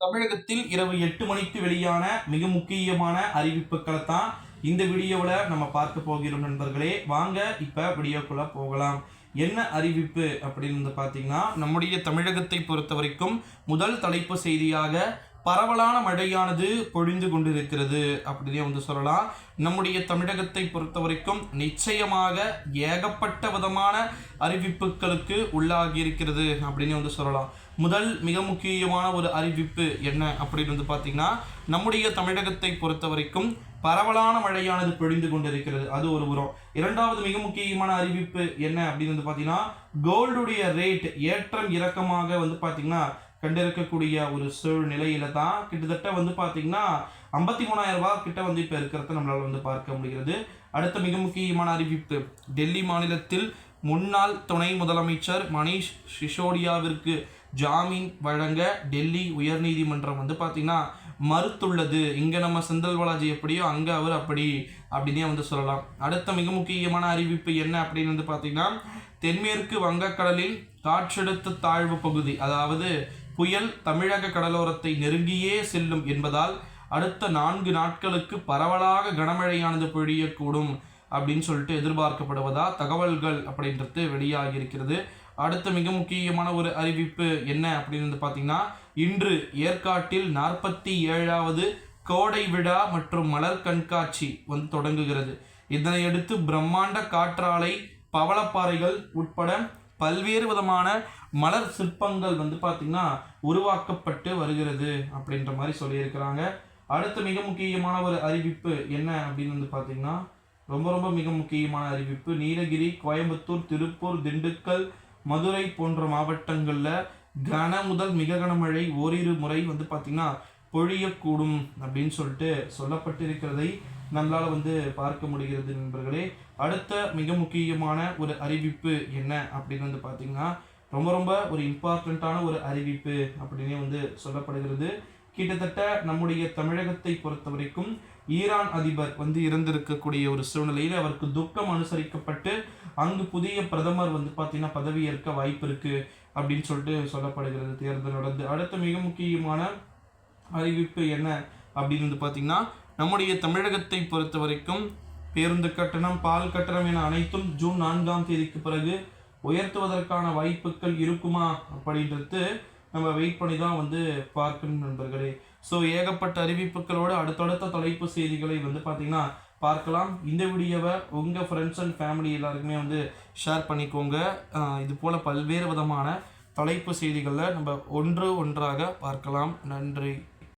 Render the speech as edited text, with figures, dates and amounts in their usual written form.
தமிழகத்தில் இரவு 8 மணிக்கு வெளியான மிக முக்கியமான அறிவிப்புகளை தான் இந்த வீடியோவில் நம்ம பார்க்க போகிறோம் நண்பர்களே. வாங்க இப்ப வீடியோக்குள்ள போகலாம். என்ன அறிவிப்பு அப்படின்னு வந்து பார்த்தீங்கன்னா, நம்முடைய தமிழகத்தை பொறுத்த வரைக்கும் முதல் தலைப்பு செய்தியாக பரவலான மழையானது பொழிந்து கொண்டிருக்கிறது அப்படின்னே வந்து சொல்லலாம். நம்முடைய தமிழகத்தை பொறுத்த வரைக்கும் நிச்சயமாக ஏகப்பட்ட விதமான அறிவிப்புகளுக்கு உள்ளாகி இருக்கிறது அப்படின்னு வந்து சொல்லலாம். முதல் மிக முக்கியமான ஒரு அறிவிப்பு என்ன அப்படின்னு வந்து பார்த்தீங்கன்னா, நம்முடைய தமிழகத்தை பொறுத்த வரைக்கும் பரவலான மழையானது பொழிந்து கொண்டிருக்கிறது. அது ஒரு புறம். இரண்டாவது மிக முக்கியமான அறிவிப்பு என்ன அப்படின்னு வந்து பார்த்தீங்கன்னா, கோல்டுடைய ரேட் ஏற்றம் இறக்கமாக வந்து பார்த்தீங்கன்னா கண்டிருக்கக்கூடிய ஒரு சூழ்நிலையில தான் கிட்டத்தட்ட வந்து பார்த்தீங்கன்னா 53,000 ரூபாய் கிட்ட வந்து இப்போ இருக்கிறத நம்மளால் வந்து பார்க்க முடிகிறது. அடுத்த மிக முக்கியமான அறிவிப்பு, டெல்லி மாநிலத்தில் முன்னாள் துணை முதலமைச்சர் மணீஷ் சிசோடியாவிற்கு ஜாமீன் வழங்க டெல்லி உயர்நீதிமன்றம் வந்து பார்த்தீங்கன்னா மறுத்துள்ளது. இங்கே நம்ம செந்தில் பாலாஜி எப்படியோ அங்கே அவர் அப்படின்னே வந்து சொல்லலாம். அடுத்த மிக முக்கியமான அறிவிப்பு என்ன அப்படின்னு வந்து பார்த்தீங்கன்னா, தென்மேற்கு வங்கக்கடலில் காற்றழுத்த தாழ்வு பகுதி, அதாவது புயல் தமிழக கடலோரத்தை நெருங்கியே செல்லும் என்பதால் அடுத்த 4 நாட்களுக்கு பரவலாக கனமழையானது பொழியக்கூடும் அப்படின்னு சொல்லிட்டு எதிர்பார்க்கப்படுவதா தகவல்கள் அப்படின்றது வெளியாகி இருக்கிறது. அடுத்த மிக முக்கியமான ஒரு அறிவிப்பு என்ன அப்படின்னு வந்து பார்த்தீங்கன்னா, இன்று ஏற்காட்டில் 47வது கோடை விழா மற்றும் மலர் கண்காட்சி வந்து தொடங்குகிறது. இதனையடுத்து பிரம்மாண்ட காற்றாலை, பவளப்பாறைகள் உட்பட பல்வேறு விதமான மலர் சிற்பங்கள் வந்து பார்த்திங்கன்னா உருவாக்கப்பட்டு வருகிறது அப்படின்ற மாதிரி சொல்லியிருக்கிறாங்க. அடுத்த மிக முக்கியமான ஒரு அறிவிப்பு என்ன அப்படின்னு வந்து பார்த்திங்கன்னா, ரொம்ப மிக முக்கியமான அறிவிப்பு, நீலகிரி, கோயம்புத்தூர், திருப்பூர், திண்டுக்கல், மதுரை போன்ற மாவட்டங்களில் கன முதல் மிக கனமழை ஓரிரு முறை வந்து பார்த்திங்கன்னா பொழியக்கூடும் அப்படின்னு சொல்லிட்டு சொல்லப்பட்டிருக்கிறதை நம்மளால் வந்து பார்க்க முடிகிறது நண்பர்களே. அடுத்த மிக முக்கியமான ஒரு அறிவிப்பு என்ன அப்படின்னு வந்து பார்த்திங்கன்னா, ரொம்ப ஒரு இம்பார்ட்டண்ட்டான ஒரு அறிவிப்பு அப்படின்னே வந்து சொல்லப்படுகிறது. கிட்டத்தட்ட நம்முடைய தமிழகத்தை பொறுத்த வரைக்கும் ஈரான் அதிபர் வந்து இறந்திருக்கக்கூடிய ஒரு சூழ்நிலையில் அவருக்கு துக்கம் அனுசரிக்கப்பட்டு அங்கு புதிய பிரதமர் வந்து பார்த்தீங்கன்னா பதவியேற்க வாய்ப்பு இருக்கு அப்படின்னு சொல்லிட்டு சொல்லப்படுகிறது தேர்தல் நடந்து. அடுத்த மிக முக்கியமான அறிவிப்பு என்ன அப்படின்னு வந்து பார்த்தீங்கன்னா, நம்முடைய தமிழகத்தை பொறுத்த வரைக்கும் பேருந்து கட்டணம், பால் கட்டணம் என அனைத்தும் ஜூன் 4ஆம் தேதிக்கு பிறகு உயர்த்துவதற்கான வாய்ப்புகள் இருக்குமா அப்படின்றது நம்ம வெயிட் பண்ணி தான் வந்து பார்க்கணும் நண்பர்களே. ஸோ ஏகப்பட்ட அறிவிப்புகளோடு அடுத்தடுத்த தலைப்பு செய்திகளை வந்து பார்த்தீங்கன்னா பார்க்கலாம். இந்த வீடியோவை உங்கள் ஃப்ரெண்ட்ஸ் அண்ட் ஃபேமிலி எல்லாருக்குமே வந்து ஷேர் பண்ணிக்கோங்க. இது போல் பல்வேறு விதமான தலைப்பு செய்திகளில் நம்ம ஒன்றாக பார்க்கலாம். நன்றி.